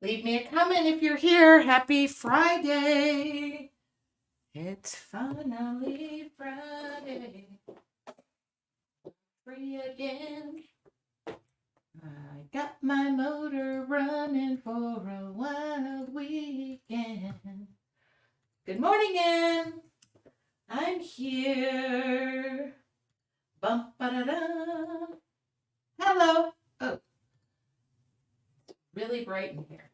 Leave me a comment if you're here. Happy Friday. It's finally Friday. Free again. I got my motor running for a wild weekend. Good morning, Ann. I'm here. Bum ba da da. Hello. Oh, really bright in here.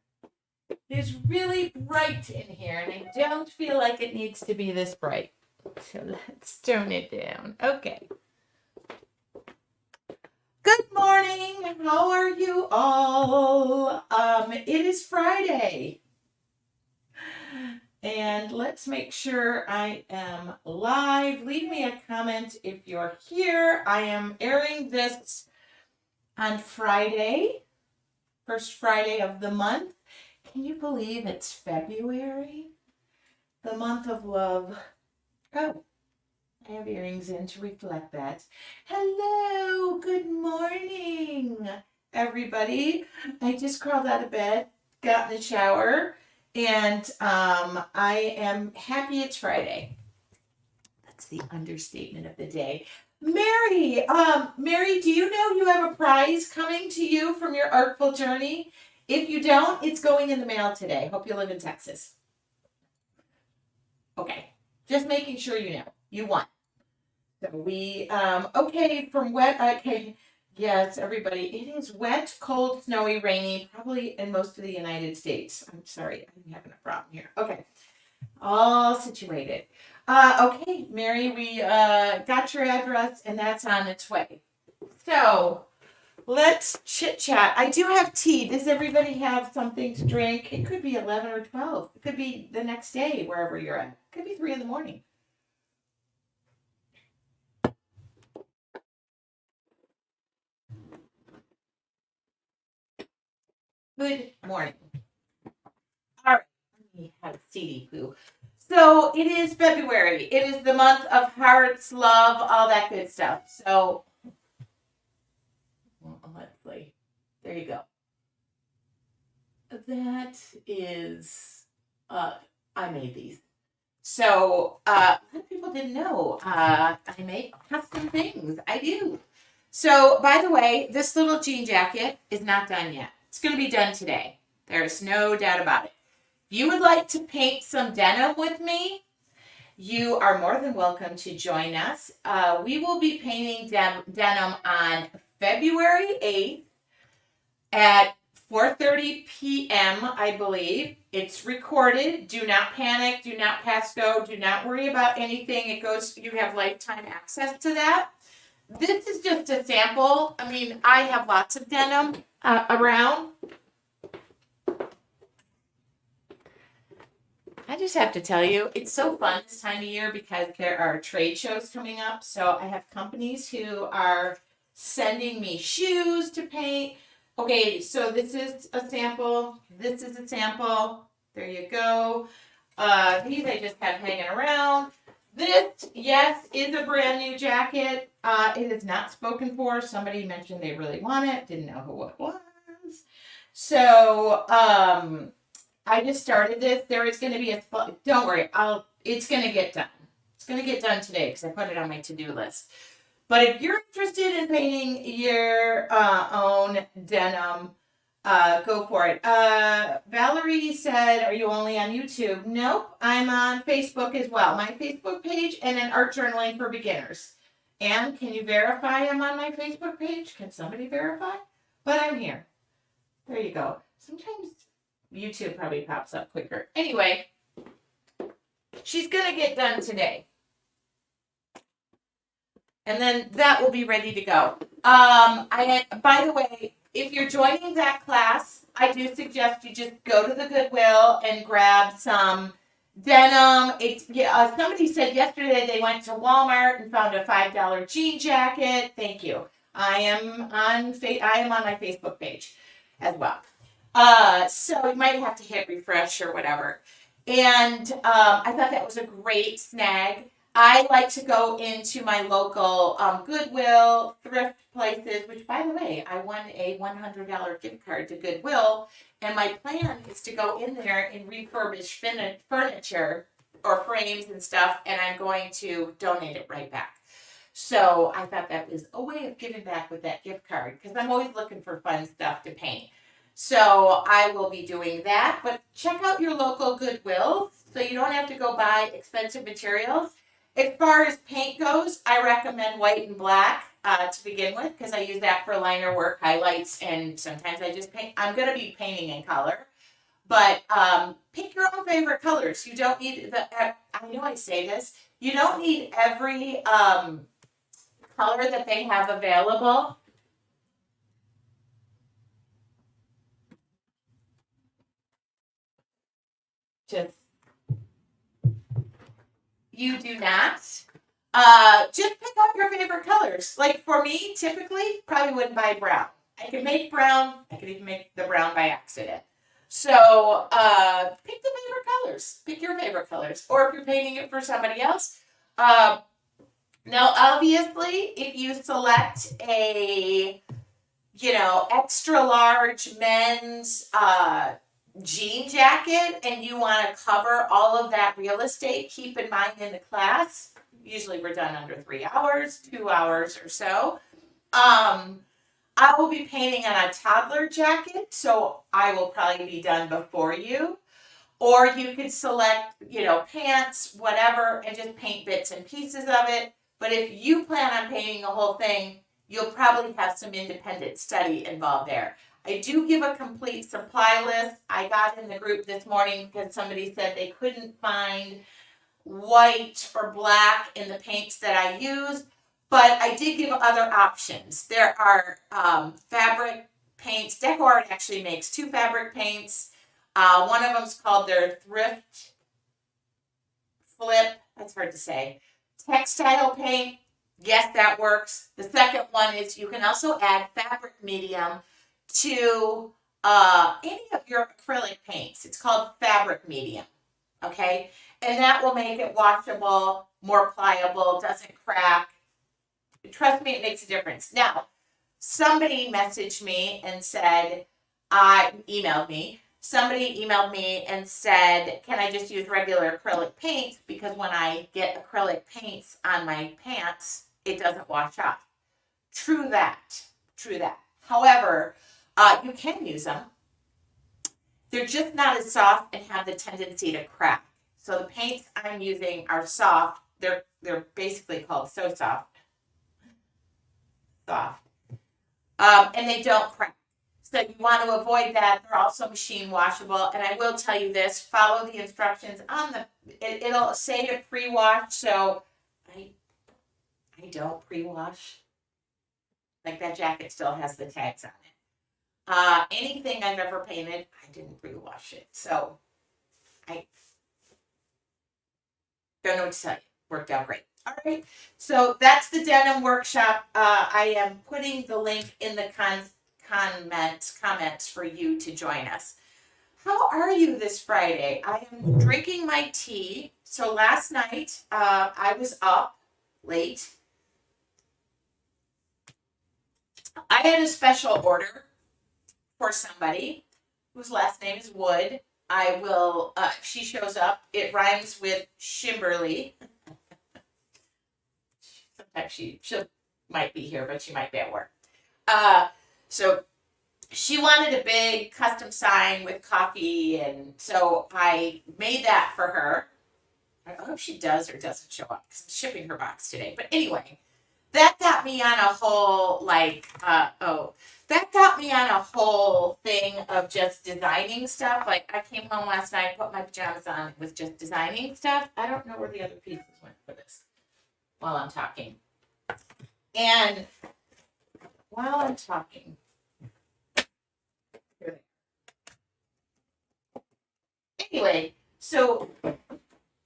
It's really bright in here, and I don't feel like it needs to be this bright. So let's tone it down. Okay. Good morning. How are you all? It is Friday. And let's make sure I am live. Leave me a comment if you're here. I am airing this on Friday, first Friday of the month. Can you believe it's February? The month of love. Oh, I have earrings in to reflect that. Hello, good morning, everybody. I just crawled out of bed, got in the shower, and I am happy it's Friday. That's the understatement of the day. Mary, do you know you have a prize coming to you from your artful journey? If you don't, it's going in the mail today. Hope you live in Texas. Okay, just making sure you know. You won. So okay, from wet, okay, yes, everybody, it is wet, cold, snowy, rainy, probably in most of the United States. I'm sorry, I'm having a problem here. Okay, all situated. Okay, Mary, we got your address and that's on its way. So let's chit chat. I do have tea. Does everybody have something to drink? It could be 11 or 12. It could be the next day, wherever you're at. It could be 3 in the morning. Good morning. All right, let me have a CD poo. So it is February. It is the month of hearts, love, all that good stuff. So let's see. There you go. That is, I made these. So a lot of people didn't know I make custom things. I do. So by the way, this little jean jacket is not done yet. It's going to be done today. There's no doubt about it. If you would like to paint some denim with me, you are more than welcome to join us. We will be painting denim on February 8th at 4:30 p.m., I believe. It's recorded. Do not panic. Do not pass go. Do not worry about anything. It goes, you have lifetime access to that. This is just a sample. I mean, I have lots of denim around. I just have to tell you, it's so fun this time of year because there are trade shows coming up. So I have companies who are sending me shoes to paint. Okay, so this is a sample. This is a sample. There you go. These I just have hanging around. This, yes, is a brand new jacket. It is not spoken for. Somebody mentioned they really want it. Didn't know who it was. So, I just started this. There is going to be don't worry. It's going to get done. It's going to get done today because I put it on my to-do list. But if you're interested in painting your own denim, go for it. Valerie said, are you only on YouTube? Nope. I'm on Facebook as well. My Facebook page and an art journaling for beginners. And can you verify I'm on my Facebook page? Can somebody verify? But I'm here. There you go. Sometimes YouTube probably pops up quicker. Anyway, she's going to get done today. And then that will be ready to go. By the way, if you're joining that class, I do suggest you just go to the Goodwill and grab some denim. Somebody said yesterday they went to Walmart and found a $5 jean jacket. Thank you. I am on my Facebook page as well. So you might have to hit refresh or whatever. And I thought that was a great snag. I like to go into my local Goodwill, thrift places, which, by the way, I won a $100 gift card to Goodwill. And my plan is to go in there and refurbish furniture or frames and stuff, and I'm going to donate it right back. So I thought that was a way of giving back with that gift card because I'm always looking for fun stuff to paint. So I will be doing that. But check out your local Goodwill so you don't have to go buy expensive materials. As far as paint goes, I recommend white and black to begin with because I use that for liner work, highlights, and sometimes I just paint. I'm going to be painting in color. But pick your own favorite colors. You don't need I know I say this. You don't need every color that they have available. Just you do not. Just pick out your favorite colors. Like for me, typically, probably wouldn't buy brown. I could make brown. I could even make the brown by accident. So pick the favorite colors. Pick your favorite colors. Or if you're painting it for somebody else. Now, obviously, if you select a, extra large men's jean jacket and you want to cover all of that real estate, keep in mind in the class, usually we're done under 3 hours, 2 hours or so. I will be painting on a toddler jacket, so I will probably be done before you. Or you could select, pants, whatever, and just paint bits and pieces of it. But if you plan on painting the whole thing, you'll probably have some independent study involved there. I do give a complete supply list. I got in the group this morning because somebody said they couldn't find white or black in the paints that I use, but I did give other options. There are fabric paints. Decor actually makes 2 fabric paints. One of them is called their Thrift Flip. That's hard to say. Textile paint. Yes, that works. The second one is you can also add fabric medium to any of your acrylic paints. It's called fabric medium. Okay? And that will make it washable, more pliable, doesn't crack. Trust me, it makes a difference. Now, somebody messaged me and said, Somebody emailed me and said, can I just use regular acrylic paints? Because when I get acrylic paints on my pants, it doesn't wash off. True that. However, you can use them. They're just not as soft and have the tendency to crack. So the paints I'm using are soft. They're basically called So Soft. And they don't crack. So you want to avoid that. They're also machine washable. And I will tell you this, follow the instructions on it'll say to pre-wash. So I don't pre-wash. Like that jacket still has the tags on it. Anything I've ever painted, I didn't pre-wash it. So I don't know what to tell you. Worked out great. All right. So that's the denim workshop. I am putting the link in the comments for you to join us. How are you this Friday? I am drinking my tea. So last night I was up late. I had a special order for somebody whose last name is Wood. I will, if she shows up, it rhymes with Shimberly. Sometimes she might be here, but she might be at work. So she wanted a big custom sign with coffee, and so I made that for her. I hope she does or doesn't show up because I'm shipping her box today. But anyway, that got me on a whole thing of just designing stuff. Like I came home last night, put my pajamas on, was just designing stuff. I don't know where the other pieces went for this while I'm talking. And while I'm talking, anyway, so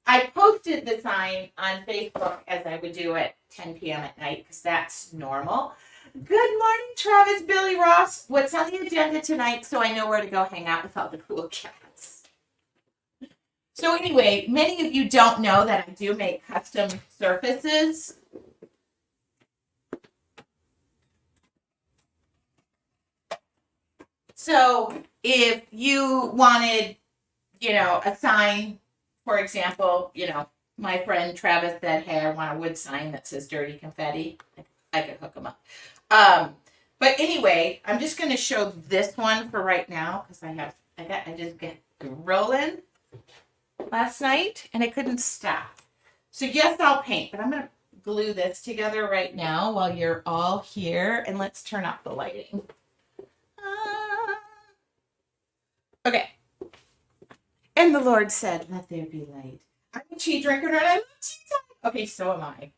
I posted the sign on Facebook as I would do at 10 p.m. at night because that's normal. Good morning, Travis, Billy, Ross. What's on the agenda tonight so I know where to go hang out with all the cool cats? So anyway, many of you don't know that I do make custom surfaces. So if you wanted, a sign, for example, my friend Travis said, hey, I want a wood sign that says dirty confetti. I could hook them up. But anyway, I'm just going to show this one for right now because I just got rolling last night and I couldn't stop. So yes, I'll paint, but I'm going to glue this together right now while you're all here, and let's turn up the lighting. Okay. And the Lord said, let there be light. I'm a tea drinker and I love tea. Okay, so am I.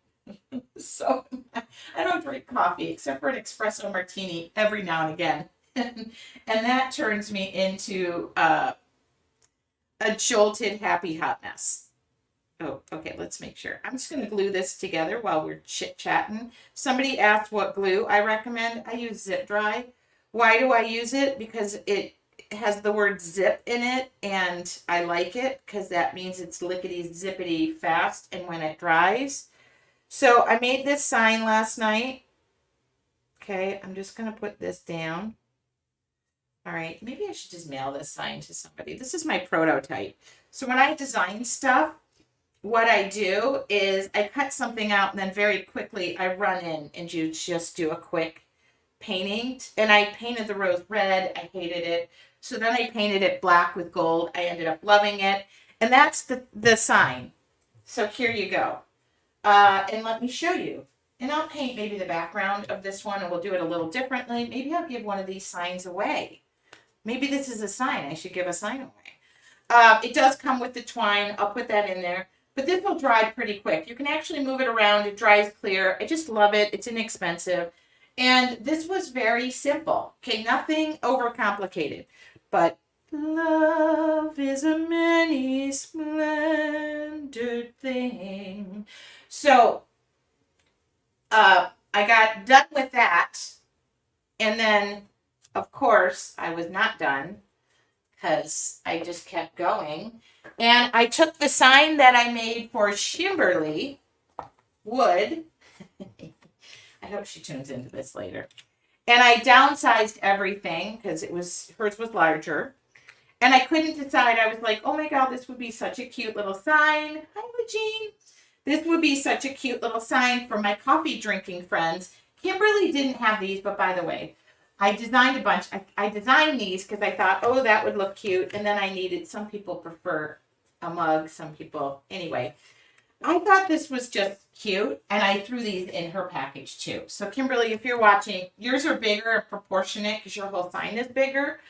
I don't drink coffee except for an espresso martini every now and again. And that turns me into a jolted happy hot mess. Oh, okay, let's make sure. I'm just going to glue this together while we're chit-chatting. Somebody asked what glue I recommend. I use Zip Dry. Why do I use it? Because it has the word zip in it, and I like it because that means it's lickety zippity fast and when it dries. So I made this sign last night. Okay, I'm just going to put this down. All right, maybe I should just mail this sign to somebody. This is my prototype. So when I design stuff, what I do is I cut something out and then very quickly I run in and just do a quick painting. And I painted the rose red. I hated it. So then I painted it black with gold. I ended up loving it. And that's the sign. So here you go. And let me show you. And I'll paint maybe the background of this one and we'll do it a little differently. Maybe I'll give one of these signs away. Maybe this is a sign. I should give a sign away. It does come with the twine. I'll put that in there. But this will dry pretty quick. You can actually move it around. It dries clear. I just love it. It's inexpensive. And this was very simple. Okay, nothing overcomplicated. But love is a many splendored thing. So I got done with that. And then, of course, I was not done because I just kept going. And I took the sign that I made for Shimberly wood. I hope she tunes into this later. And I downsized everything because hers was larger. And I couldn't decide. I was like, oh my God, this would be such a cute little sign. Hi, Eugene. This would be such a cute little sign for my coffee drinking friends. Kimberly didn't have these, but by the way, I designed a bunch. I designed these because I thought, oh, that would look cute. And then I needed, some people prefer a mug. Some people, anyway. I thought this was just cute. And I threw these in her package too. So Kimberly, if you're watching, yours are bigger and proportionate because your whole sign is bigger.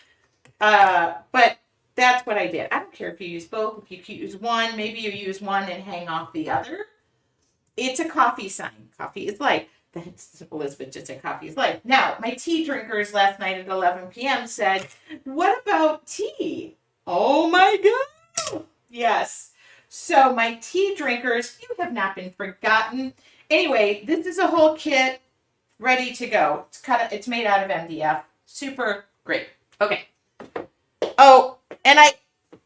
But that's what I did. I don't care if you use both. If you could use one, maybe you use one and hang off the other. It's a coffee sign. Coffee is life. That's Elizabeth just said coffee is life. Now, my tea drinkers last night at 11 p.m. said, what about tea? Oh my God. Yes. So my tea drinkers, you have not been forgotten. Anyway, this is a whole kit ready to go. It's made out of MDF. Super great. Okay. Oh, and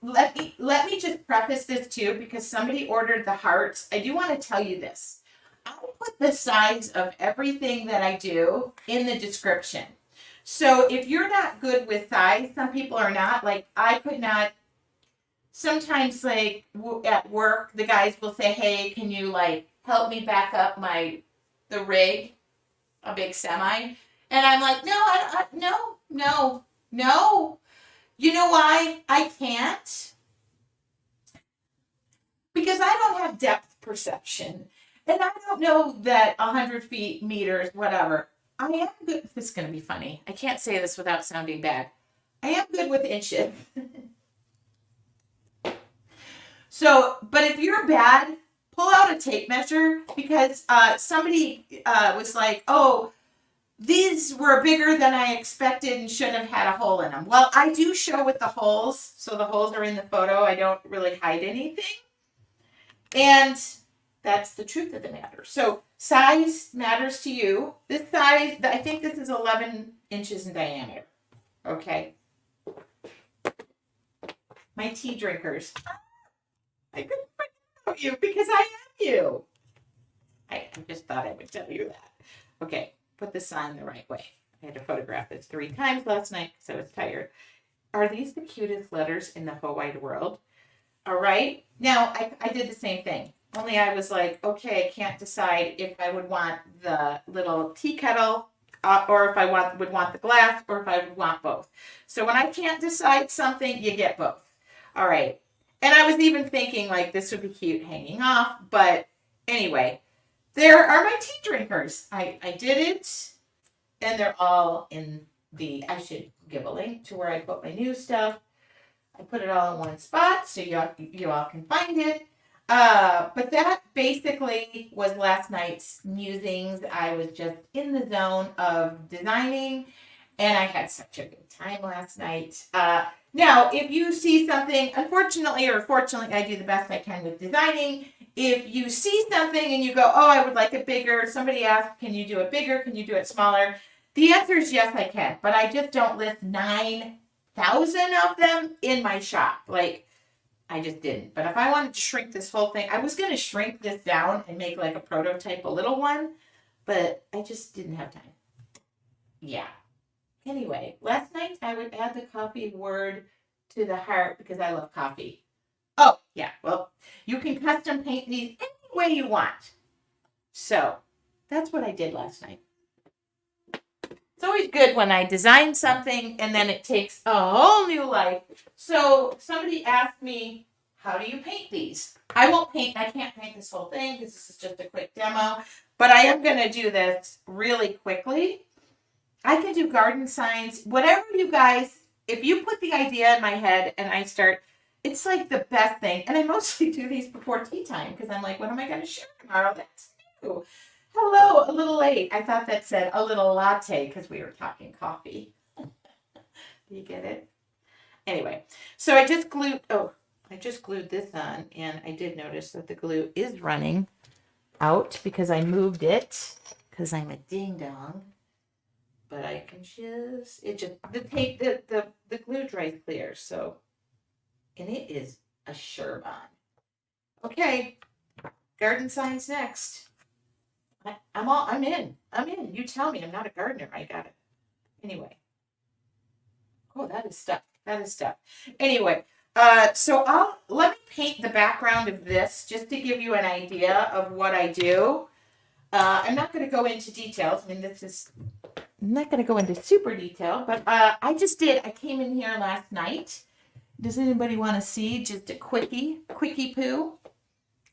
let me just preface this too, because somebody ordered the hearts. I do want to tell you this. I'll put the size of everything that I do in the description. So if you're not good with size, some people are not. Like I could not. Sometimes, like at work, the guys will say, "Hey, can you like help me back up the rig, a big semi?" And I'm like, "No, no. You know why I can't? Because I don't have depth perception. And I don't know that 100 feet, meters, whatever. I am good. This is going to be funny. I can't say this without sounding bad. I am good with inches. So, but if you're bad, pull out a tape measure because somebody was like, oh, these were bigger than I expected and should have had a hole in them. Well, I do show with the holes. So the holes are in the photo. I don't really hide anything. And that's the truth of the matter. So size matters to you. This size, I think this is 11 inches in diameter. Okay. My tea drinkers. I couldn't forget about you because I am you. I just thought I would tell you that. Okay, put the sign the right way. I had to photograph this 3 times last night because I was tired. Are these the cutest letters in the whole wide world? All right. Now, I did the same thing. Only I was like, okay, I can't decide if I would want the little tea kettle or if I would want the glass or if I would want both. So when I can't decide something, you get both. All right. And I was even thinking like this would be cute hanging off. But anyway, there are my tea drinkers. I did it. And they're all in I should give a link to where I put my new stuff. I put it all in one spot so you all can find it. But that basically was last night's musings. I was just in the zone of designing, and I had such a good time last night. Now, if you see something, unfortunately or fortunately, I do the best I can with designing. If you see something and you go, oh, I would like it bigger, somebody asked, can you do it bigger? Can you do it smaller? The answer is yes, I can, but I just don't list 9,000 of them in my shop. Like, I just didn't. But if I wanted to shrink this whole thing, I was going to shrink this down and make like a prototype, a little one, but I just didn't have time. Yeah. Anyway, last night I would add the coffee word to the heart because I love coffee. Oh, yeah. Well, you can custom paint these any way you want. So that's what I did last night. It's always good when I design something and then it takes a whole new life. So somebody asked me, how do you paint these? I can't paint this whole thing because this is just a quick demo, but I am going to do this really quickly. I can do garden signs, whatever you guys, if you put the idea in my head and I start, it's like the best thing. And I mostly do these before tea time because I'm like, what am I going to share tomorrow? That's new. Hello, a little late. I thought that said a little latte because we were talking coffee. Do you get it? Anyway, so I just glued this on, and I did notice that the glue is running out because I moved it because I'm a ding dong. But I can the glue dries clear, so, and it is a sure bond. Okay, garden signs next. I'm in. You tell me I'm not a gardener. I got it. Anyway. Oh, that is stuff. Anyway, so let me paint the background of this just to give you an idea of what I do. I'm not going to go into details. I mean, I'm not going to go into super detail, but I came in here last night. Does anybody want to see just a quickie poo?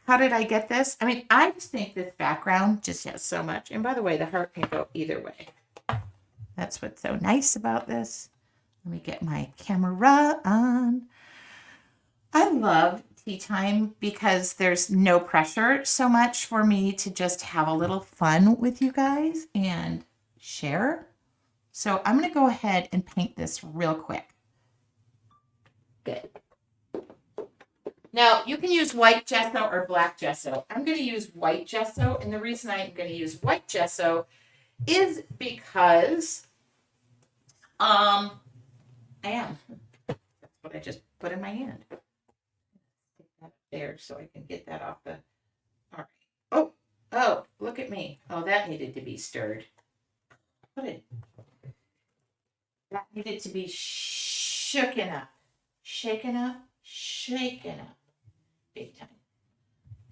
How did I get this? I mean, I just think this background just has so much. And by the way, the heart can go either way. That's what's so nice about this. Let me get my camera on. I love tea time because there's no pressure so much for me to just have a little fun with you guys and share. So I'm going to go ahead and paint this real quick. Good. Now, you can use white gesso or black gesso. I'm going to use white gesso, and the reason I'm going to use white gesso is because I am. That's what I just put in my hand. Stick that there so I can get that off the... All right. Oh, look at me. Oh, that needed to be stirred. That needed to be shaken up. Shaken up. Big time.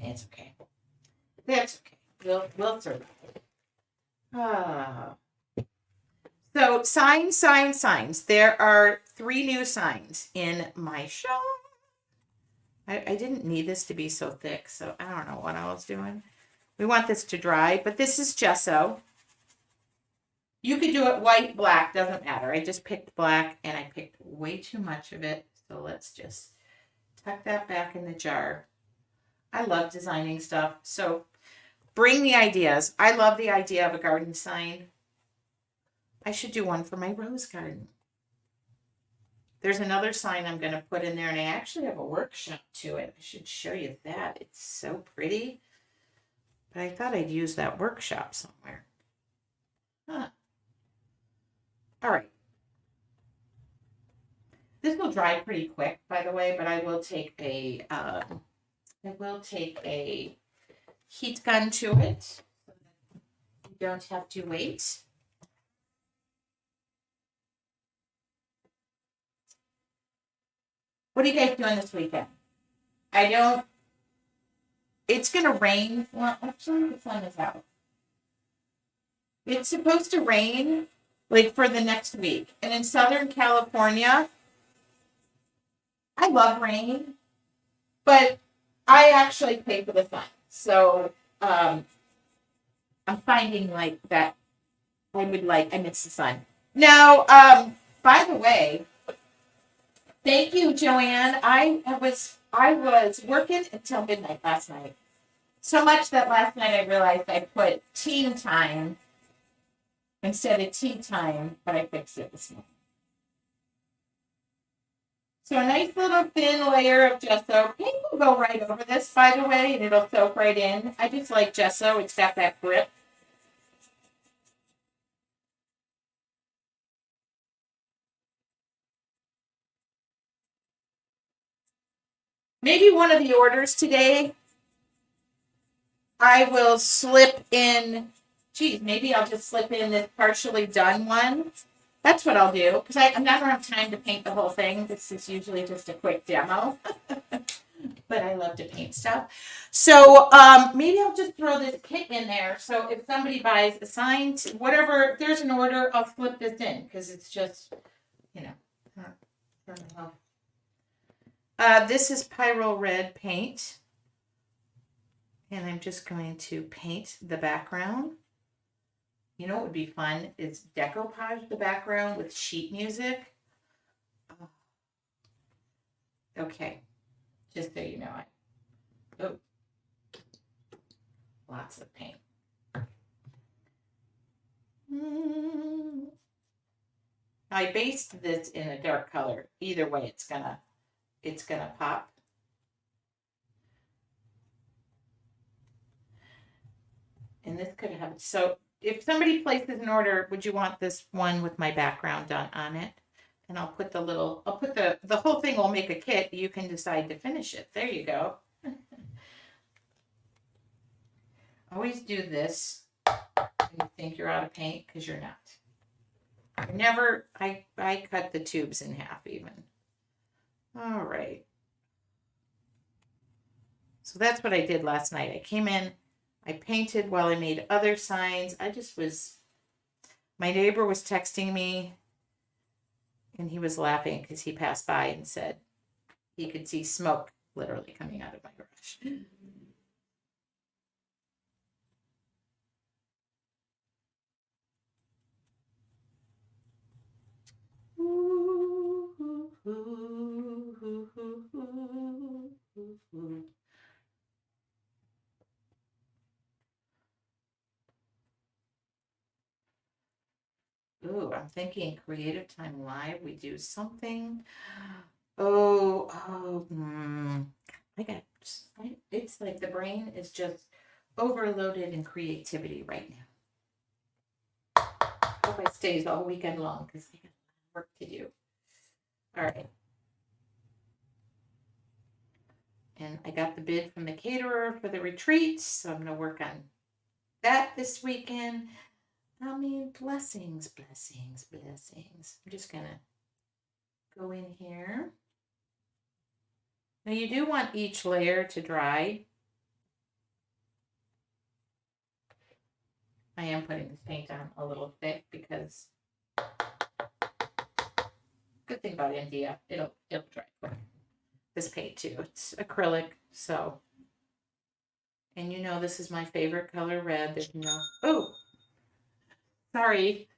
It's okay. That's okay. We'll survive. So signs. There are 3 new signs in my shop. I didn't need this to be so thick, so I don't know what I was doing. We want this to dry, but this is gesso. You could do it white, black, doesn't matter. I just picked black and I picked way too much of it. So let's just tuck that back in the jar. I love designing stuff. So bring the ideas. I love the idea of a garden sign. I should do one for my rose garden. There's another sign I'm going to put in there, and I actually have a workshop to it. I should show you that. It's so pretty. But I thought I'd use that workshop somewhere. Huh. All right. This will dry pretty quick, by the way, but I will take a I will take a heat gun to it so that you don't have to wait. What are you guys doing this weekend? It's going to rain. Well, actually, the sun is out. It's supposed to rain like for the next week. And in Southern California, I love rain, but I actually pay for the sun. So I'm finding like that I miss the sun. Now, by the way, thank you, Joanne. I was working until midnight last night. So much that last night I realized I put team time instead of tea time, but I fixed it this morning. So a nice little thin layer of gesso. Paint will go right over this, by the way, and it'll soak right in. I just like gesso. It's got that grip. Maybe one of the orders today, I will slip in, maybe I'll just slip in this partially done one. That's what I'll do, because I never have time to paint the whole thing. This is usually just a quick demo. But I love to paint stuff. So maybe I'll just throw this kit in there. So if somebody buys a sign, whatever, if there's an order, I'll slip this in, because it's just, you know. I don't know. This is Pyro Red paint. And I'm just going to paint the background. You know what would be fun is decoupage the background with sheet music. Okay, just so you know. Oh, lots of paint. I based this in a dark color. Either way, it's gonna pop. And this could have, so if somebody places an order, would you want this one with my background done on it? And I'll put the whole thing will make a kit. You can decide to finish it. There you go. Always do this when you think you're out of paint, because you're not. I cut the tubes in half even. All right. So that's what I did last night. I came in, I painted while I made other signs. My neighbor was texting me and he was laughing because he passed by and said he could see smoke literally coming out of my garage. Ooh, I'm thinking Creative Time Live. We do something. It's like the brain is just overloaded in creativity right now. Hope it stays all weekend long because I got work to do. All right. And I got the bid from the caterer for the retreat, so I'm going to work on that this weekend. I mean, blessings. I'm just going to go in here. Now you do want each layer to dry. I am putting this paint on a little thick because good thing about India, it'll dry quick. This paint too, it's acrylic, so. And you know this is my favorite color, red. There's no, oh, sorry.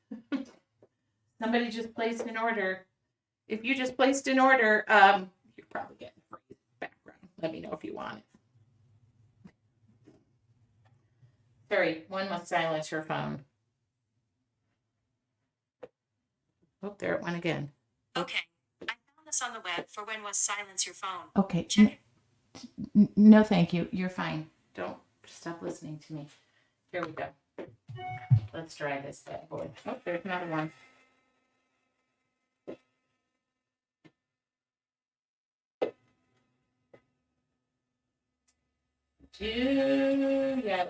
Somebody just placed an order. If you just placed an order, you're probably getting free background. Let me know if you want it. Sorry, one must silence her phone. Oh, there it went again. Okay, I found this on the web for when was silence your phone. Okay, no, thank you. You're fine. Don't stop listening to me. Here we go. Let's try this bad boy. Oh, there's another one. Yeah.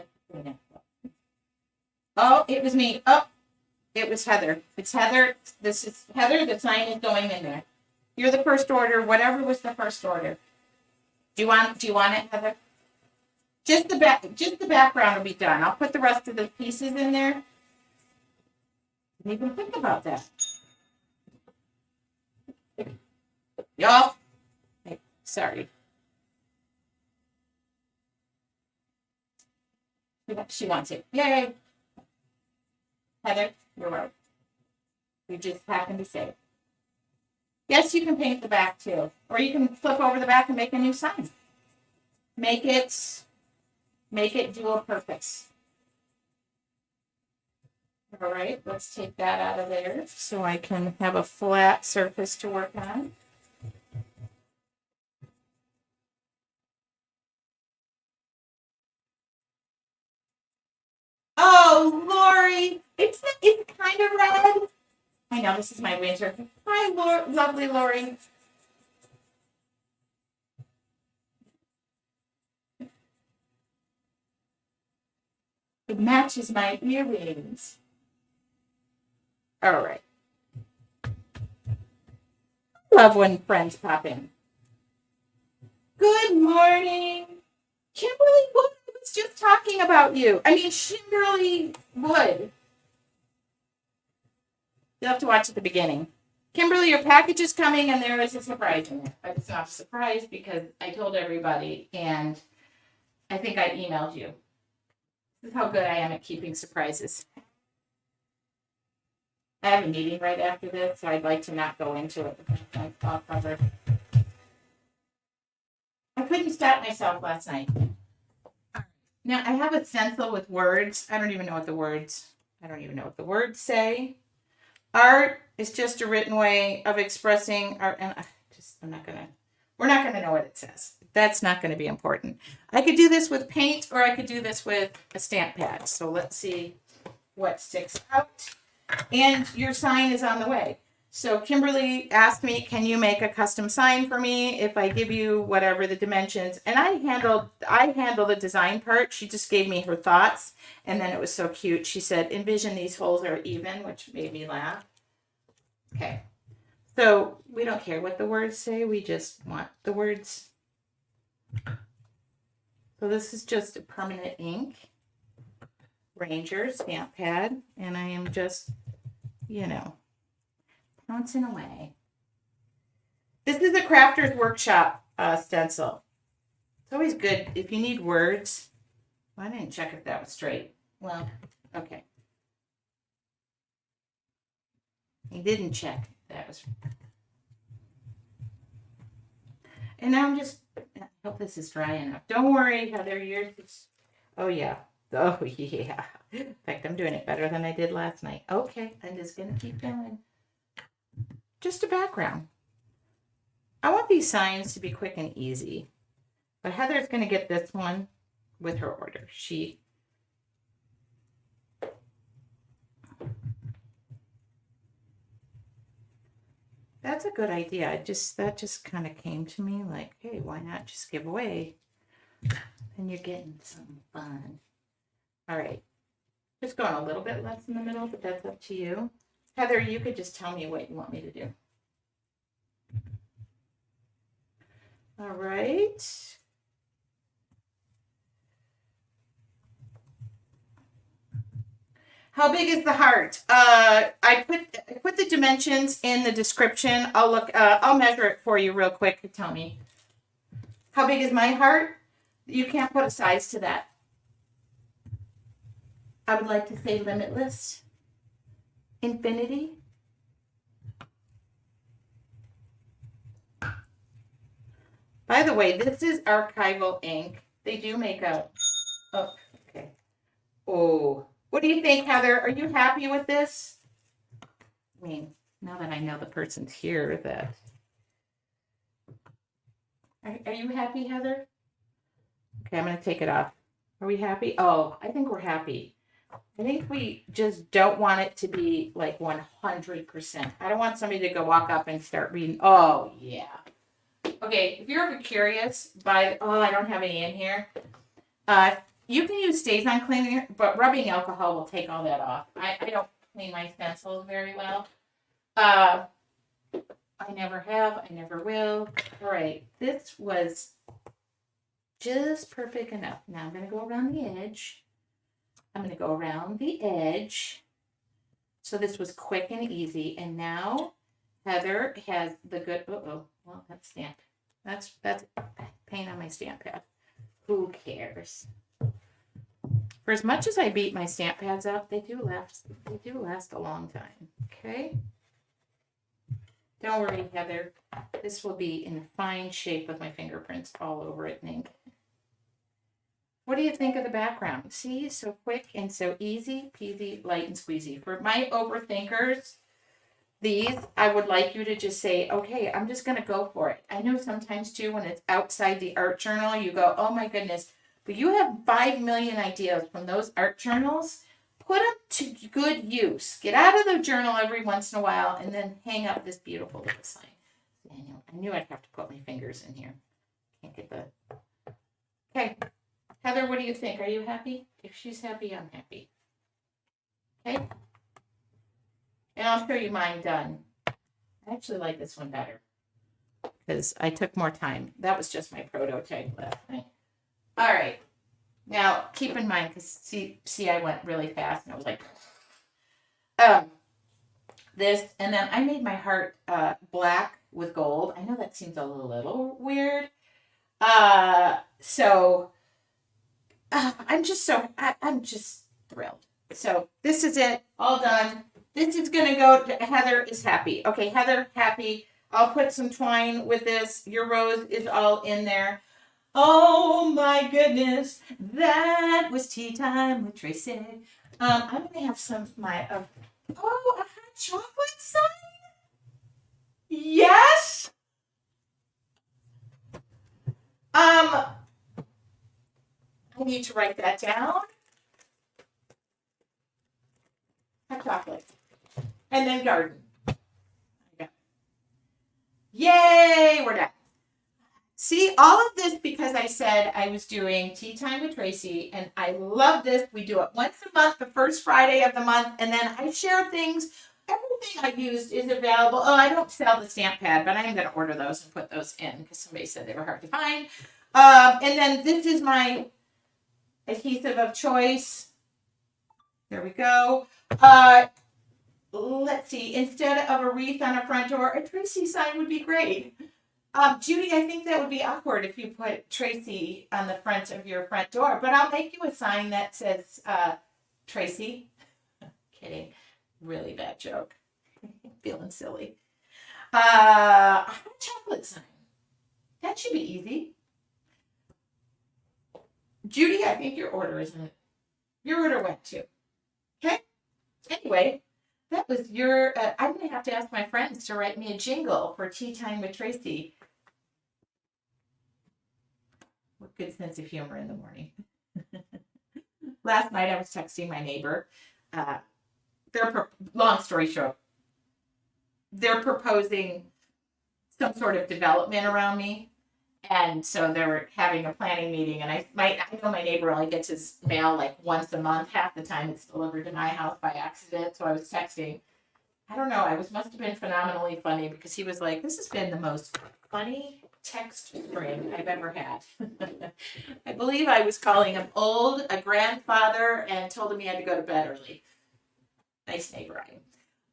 Oh, it was me. Oh, it was Heather. It's Heather. This is Heather. The sign is going in there. You're the first order. Whatever was the first order. Do you want it, Heather? Just the background will be done. I'll put the rest of the pieces in there. Didn't even think about that. Y'all. Hey, sorry. She wants it. Yay. Heather, you're right. You just happened to say it. Yes, you can paint the back too. Or you can flip over the back and make a new sign. Make it dual purpose. All right, let's take that out of there so I can have a flat surface to work on. Oh, Lori, it's kind of red. I know this is my winter. Hi, lovely Lori. It matches my earrings. All right. Love when friends pop in. Good morning. Kimberly Wood was just talking about you. I mean, Kimberly Wood. You'll have to watch at the beginning. Kimberly, your package is coming and there is a surprise in it. But it's not a surprise because I told everybody and I think I emailed you. This is how good I am at keeping surprises. I have a meeting right after this, so I'd like to not go into it. I'll cover. I couldn't stop myself last night. Now I have a stencil with words. I don't even know what the words say. Art is just a written way of expressing art, and we're not gonna know what it says. That's not gonna be important. I could do this with paint or I could do this with a stamp pad. So let's see what sticks out. And your sign is on the way. So Kimberly asked me, can you make a custom sign for me if I give you whatever the dimensions? And I handle the design part. She just gave me her thoughts. And then it was so cute. She said, envision these holes are even, which made me laugh. Okay. So we don't care what the words say. We just want the words. So this is just a permanent ink. Ranger stamp pad. And I am just, pouncing away. This is a Crafter's Workshop stencil. It's always good if you need words. Well, I didn't check if that was straight. Well, okay. I didn't check if that was. And now I hope this is dry enough. Don't worry, Heather, yours is. Oh, yeah. Oh, yeah. In fact, I'm doing it better than I did last night. Okay, I'm just going to keep going. Just a background. I want these signs to be quick and easy. But Heather's going to get this one with her order. That's a good idea. That just kind of came to me like, hey, why not just give away? And you're getting some fun. All right. Just going a little bit less in the middle, but that's up to you. Heather, you could just tell me what you want me to do. All right. How big is the heart? I put the dimensions in the description. I'll measure it for you real quick to tell me. How big is my heart? You can't put a size to that. I would like to say limitless. Infinity. By the way, this is archival ink. They do make a. Oh, okay. Oh, what do you think, Heather? Are you happy with this? I mean, now that I know the person's here, that. Are you happy, Heather? Okay, I'm going to take it off. Are we happy? Oh, I think we're happy. I think we just don't want it to be like 100%. I don't want somebody to go walk up and start reading. Oh, yeah. Okay, if you're ever curious, I don't have any in here. You can use stays on cleaner, but rubbing alcohol will take all that off. I don't clean my stencils very well. I never have, I never will. All right, this was just perfect enough. Now I'm going to go around the edge. I'm going to go around the edge. So this was quick and easy. And now Heather has the good, well, that's stamp. That's paint on my stamp pad. Who cares? For as much as I beat my stamp pads up, they do last a long time. Okay? Don't worry, Heather. This will be in fine shape with my fingerprints all over it in ink. What do you think of the background? See, so quick and so easy, peasy, light and squeezy. For my overthinkers, these, I would like you to just say, okay, I'm just going to go for it. I know sometimes too, when it's outside the art journal, you go, oh my goodness, but you have 5 million ideas from those art journals. Put them to good use. Get out of the journal every once in a while and then hang up this beautiful little sign. Daniel, I knew I'd have to put my fingers in here. Can't get the... Okay. Heather, what do you think? Are you happy? If she's happy, I'm happy. Okay. And I'll show you mine done. I actually like this one better because I took more time. That was just my prototype last night. All right. Now, keep in mind, because see, I went really fast, and I was like, this, and then I made my heart black with gold. I know that seems a little weird. So I'm just thrilled. So this is it, all done. This is gonna go to Heather is happy. Okay, Heather, happy. I'll put some twine with this. Your rose is all in there. Oh my goodness, that was tea time with Tracy. I'm gonna have some of my a hot chocolate sign. Yes. I need to write that down. Hot chocolate, and then garden. Yay, we're done. See, all of this because I said I was doing Tea Time with Tracy, and I love this. We do it once a month, the first Friday of the month, and then I share things. Everything I used is available. Oh, I don't sell the stamp pad, but I'm going to order those and put those in because somebody said they were hard to find. And then this is my adhesive of choice. There we go. Let's see. Instead of a wreath on a front door, a Tracy sign would be great. Judy, I think that would be awkward if you put Tracy on the front of your front door, but I'll make you a sign that says Tracy. Kidding. Really bad joke. Feeling silly. A chocolate sign. That should be easy. Judy, I think your order went too. Okay? Anyway, that was your, I'm going to have to ask my friends to write me a jingle for Tea Time with Tracy. With good sense of humor in the morning. Last night I was texting my neighbor. Long story short, they're proposing some sort of development around me. And so they were having a planning meeting, and I know my neighbor only gets his mail like once a month. Half the time it's delivered to my house by accident. So I was texting. I don't know. Must have been phenomenally funny because he was like, "This has been the most funny text string I've ever had." I believe I was calling him old, a grandfather, and told him he had to go to bed early. Nice neighbor I am.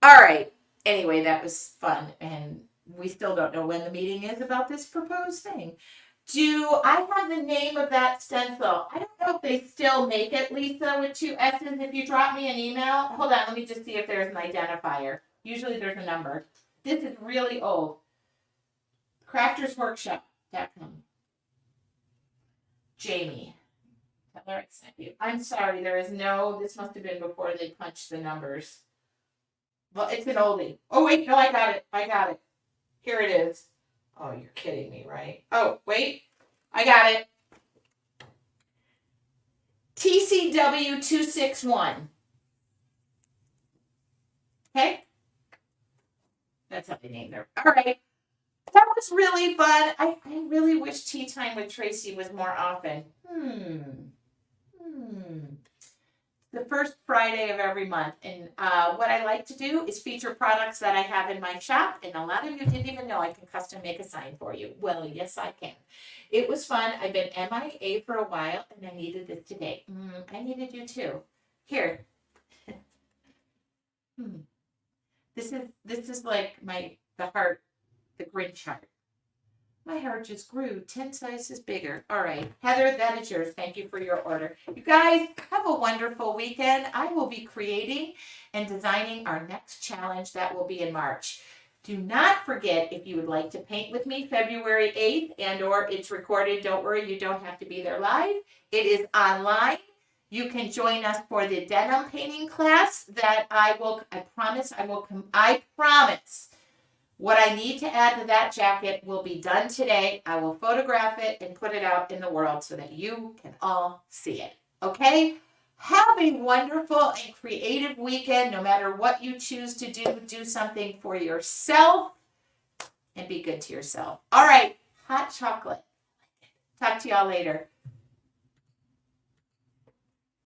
All right. Anyway, that was fun, and we still don't know when the meeting is about this proposed thing. Do I have the name of that stencil? I don't know if they still make it, Lisa, with 2 S's. If you drop me an email, hold on, let me just see if there's an identifier. Usually there's a number. This is really old. CraftersWorkshop.com. Jamie. Tell her I sent you. I'm sorry, this must have been before they punched the numbers. Well, it's an oldie. Oh, wait, no, I got it. Here it is. Oh, you're kidding me, right? Oh, wait. I got it. TCW261. Okay? That's how they named her. All right. That was really fun. I really wish Tea Time with Tracy was more often. The first Friday of every month. And what I like to do is feature products that I have in my shop. And a lot of you didn't even know I can custom make a sign for you. Well, yes, I can. It was fun. I've been MIA for a while and I needed this today. I needed you too. Here. This is like the heart, the Grinch heart. My heart just grew 10 sizes bigger. All right, Heather, that is yours. Thank you for your order. You guys have a wonderful weekend. I will be creating and designing our next challenge that will be in March. Do not forget, if you would like to paint with me February 8th and or it's recorded, don't worry, you don't have to be there live. It is online. You can join us for the denim painting class that I promise. What I need to add to that jacket will be done today. I will photograph it and put it out in the world so that you can all see it. Okay? Have a wonderful and creative weekend. No matter what you choose to do something for yourself and be good to yourself. All right. Hot chocolate. Talk to y'all later.